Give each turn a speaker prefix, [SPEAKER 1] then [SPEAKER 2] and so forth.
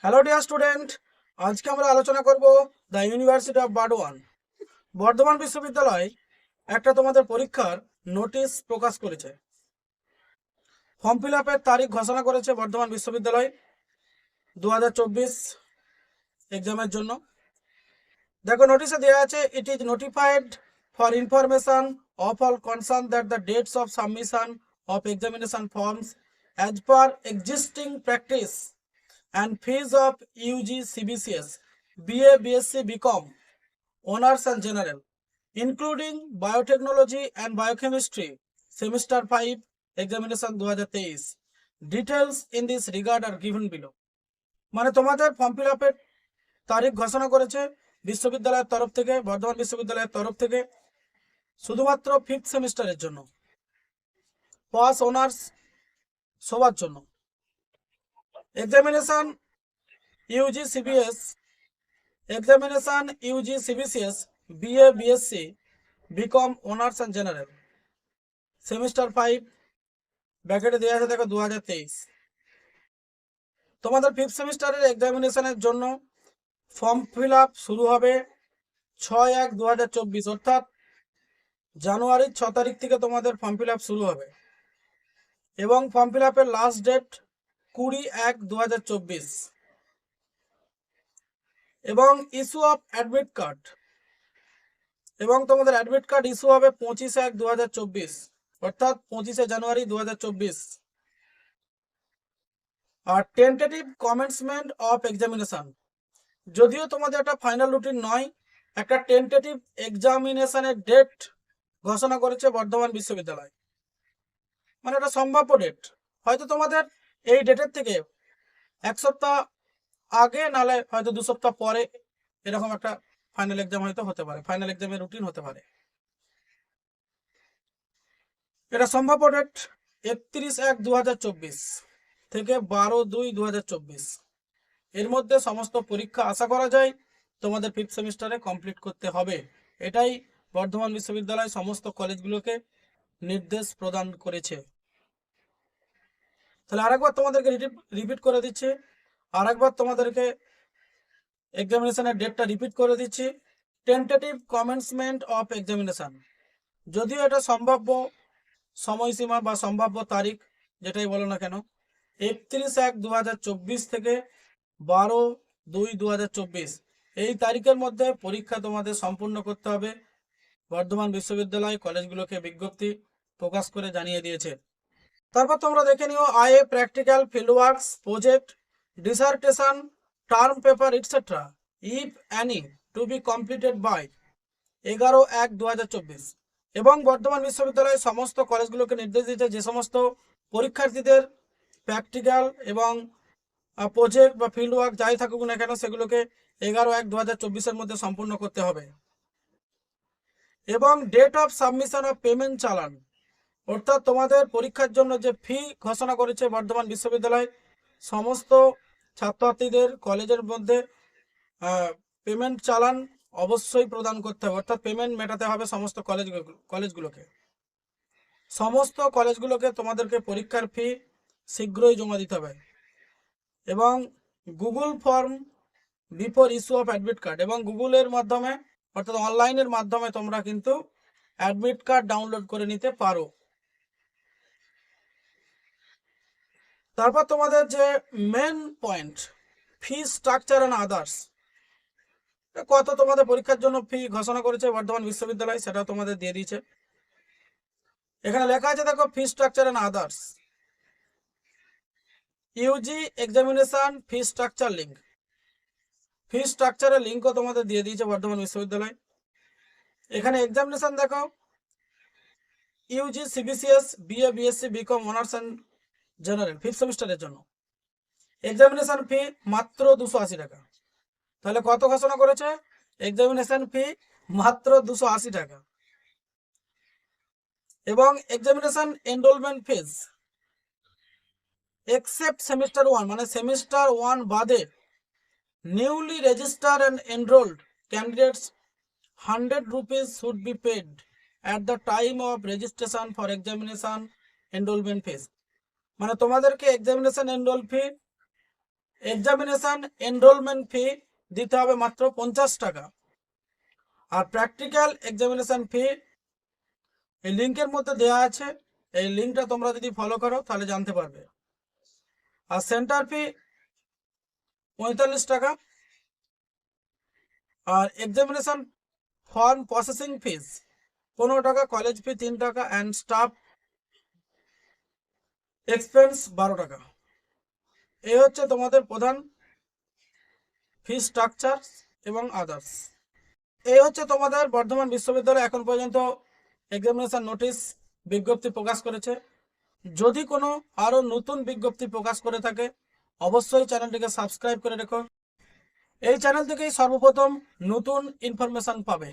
[SPEAKER 1] Hello dear student, আজকে আমরা আলোচনা করব the university of Burdwan. Bardhaman বিশ্ববিদ্যালয় একটা তোমাদের পরীক্ষার নোটিশ প্রকাশ করেছে। ফর্ম ফিল আপের তারিখ ঘোষণা করেছে বর্ধমান বিশ্ববিদ্যালয় 2024 এক্সামের জন্য। দেখো নোটিশে দেওয়া আছে, it is notified for information of all concern that the dates of submission of examination forms as per existing practice and fees of UG CBCS, BA, BSc, BCom, Honors and General, including Biotechnology and Biochemistry, Semester 5, Examination 2023. Details in this regard are given below. মানে তোমাদের form fill আপের তারিখ ঘোষণা করেছে বিশ্ববিদ্যালয়ের তরফ থেকে, বর্ধমান বিশ্ববিদ্যালয়ের তরফ থেকে, শুধুমাত্র 5th সেমিস্টারের জন্য, পাস অনার্স সবার জন্য। Examination UG CBS, examination UG CBCS, BA, BSc, BCom, honours and general, semester 5, ব্র্যাকেটে দেওয়া আছে দেখো 2023। তোমাদের 5th সেমিস্টারের এক্সামিনেশনের জন্য ফর্ম ফিল আপ শুরু হবে 6/1/2024, অর্থাৎ জানুয়ারির 6 তারিখ থেকে তোমাদের ফর্ম ফিল আপ শুরু হবে এবং ফর্ম ফিল আপের লাস্ট ডেট 20/1/2024 এবং ইস্যু অফ অ্যাডমিট কার্ড, এবং তোমাদের অ্যাডমিট কার্ড ইস্যু হবে 25/1/2024, অর্থাৎ 25শে জানুয়ারি 2024। আর টেন্টেটিভ কমেন্সমেন্ট অফ এক্সামিনেশন, যদিও তোমাদের একটা ফাইনাল রুটিন নয়, একটা টেন্টেটিভ এক্সামিনেশনের ডেট ঘোষণা করেছে বর্ধমান বিশ্ববিদ্যালয়, মানে একটা সম্ভাব্য ডেট। হয়তো তোমাদের এই ডেটের থেকে এক সপ্তাহ আগে, নালে হয়তো 2 সপ্তাহ পরে এরকম একটা ফাইনাল এক্সাম হয়তো হতে পারে, ফাইনাল এক্সামের রুটিন হতে পারে। এটা সম্ভাব্য ডেট 31/1/2024 থেকে 12/2/2024, এর মধ্যে সমস্ত পরীক্ষা আশা করা যায় তোমাদের 5th সেমিস্টারে কমপ্লিট করতে হবে। এটাই বর্ধমান বিশ্ববিদ্যালয় সমস্ত কলেজগুলোকে নির্দেশ প্রদান করেছে। তাহলে আরেকবার তোমাদেরকে রিপিট করে দিচ্ছি, আরেকবার তোমাদেরকে এক্সামিনেশনের ডেটটা রিপিট করে দিচ্ছি। টেন্টেটিভ কমেন্সমেন্ট অফ এক্সামিনেশন, যদিও এটা সম্ভাব্য সময়সীমা বা সম্ভাব্য তারিখ যেটাই বলো না কেন, 31/1/2024 থেকে 12/2/2024 এই তারিখের মধ্যে পরীক্ষা তোমাদের সম্পূর্ণ করতে হবে। বর্ধমান বিশ্ববিদ্যালয় কলেজগুলোকে বিজ্ঞপ্তি প্রকাশ করে জানিয়ে দিয়েছে। তারপর তোমরা দেখে নিও IA practical, field works, project, dissertation, term paper etcetera if any to be completed by 11/1/2024। এবং বর্ধমান বিশ্ববিদ্যালয় সমস্ত কলেজগুলোকে নির্দেশ দিয়েছে যে সমস্ত পরীক্ষার্থীদের প্র্যাকটিক্যাল এবং প্রজেক্ট বা ফিল্ড ওয়ার্ক যাই থাকুক না কেন সেগুলোকে 11/1/2024 মধ্যে সম্পূর্ণ করতে হবে। এবং date of submission of payment challan, অর্থাৎ তোমাদের পরীক্ষার জন্য যে ফি ঘোষণা করেছে বর্ধমান বিশ্ববিদ্যালয়, সমস্ত ছাত্রছাত্রীদের কলেজের মধ্যে পেমেন্ট চালান অবশ্যই প্রদান করতে হবে, অর্থাৎ পেমেন্ট মেটাতে হবে সমস্ত কলেজগুলোকে। সমস্ত কলেজগুলোকে তোমাদেরকে পরীক্ষার ফি শীঘ্রই জমা দিতে হবে। এবং Google form before issue of admit card, এবং গুগলের মাধ্যমে অর্থাৎ অনলাইনের মাধ্যমে তোমরা কিন্তু অ্যাডমিট কার্ড ডাউনলোড করে নিতে পারো। তারপর তোমাদের যে main point, fee structure and others, কত তোমাদের পরীক্ষার জন্য ফি ঘোষণা করেছে বর্ধমান বিশ্ববিদ্যালয় সেটা তোমাদের দিয়ে দিয়েছে। এখানে লেখা আছে দেখো, fee structure and others, UG examination fee structure link, fee স্ট্রাকচারের লিঙ্কও তোমাদের দিয়ে দিয়েছে বর্ধমান বিশ্ববিদ্যালয়। এখানে এক্সামিনেশন দেখো, UG CBCS, BA, BSc, BCom, honours and general 5th সেমিস্টারের জন্য এক্সামিনেশন ফি মাত্র 280 টাকা। তাহলে কত ঘোষণা করেছে? এক্সামিনেশন ফি মাত্র 280 টাকা। এবং এক্সামিনেশন এনরোলমেন্ট ফিজ এক্সেপ্ট সেমিস্টার 1, মানে সেমিস্টার 1 বাদে newly registered and enrolled candidates 100 rupees should be paid at the time of registration for examination enrollment fees। মানে তোমাদেরকে এক্সামিনেশন এনরোল ফি এক্সামিনেশন এনরোলমেন্ট ফি দিতে হবে মাত্র 50 টাকা। আর প্র্যাকটিক্যাল এক্সামিনেশন ফি এই লিঙ্কের মধ্যে দেওয়া আছে, এই লিঙ্কটা তোমরা যদি ফলো করো তাহলে জানতে পারবে। আর সেন্টার ফি 45 টাকা। আর এক্সামিনেশন ফর্ম প্রসেসিং ফিস 15 টাকা, কলেজ ফি 3 টাকা অ্যান্ড স্টাফ এক্সপেন্স 12 টাকা। এই হচ্ছে তোমাদের প্রধান ফি স্ট্রাকচার এবং আদার্স। এই হচ্ছে তোমাদের বর্ধমান বিশ্ববিদ্যালয় এখন পর্যন্ত এক্সামিনেশন নোটিশ বিজ্ঞপ্তি প্রকাশ করেছে। যদি কোনো আরও নতুন বিজ্ঞপ্তি প্রকাশ করে থাকে অবশ্যই চ্যানেলটিকে সাবস্ক্রাইব করে রেখো। এই চ্যানেল থেকেই সর্বপ্রথম নতুন ইনফরমেশন পাবে।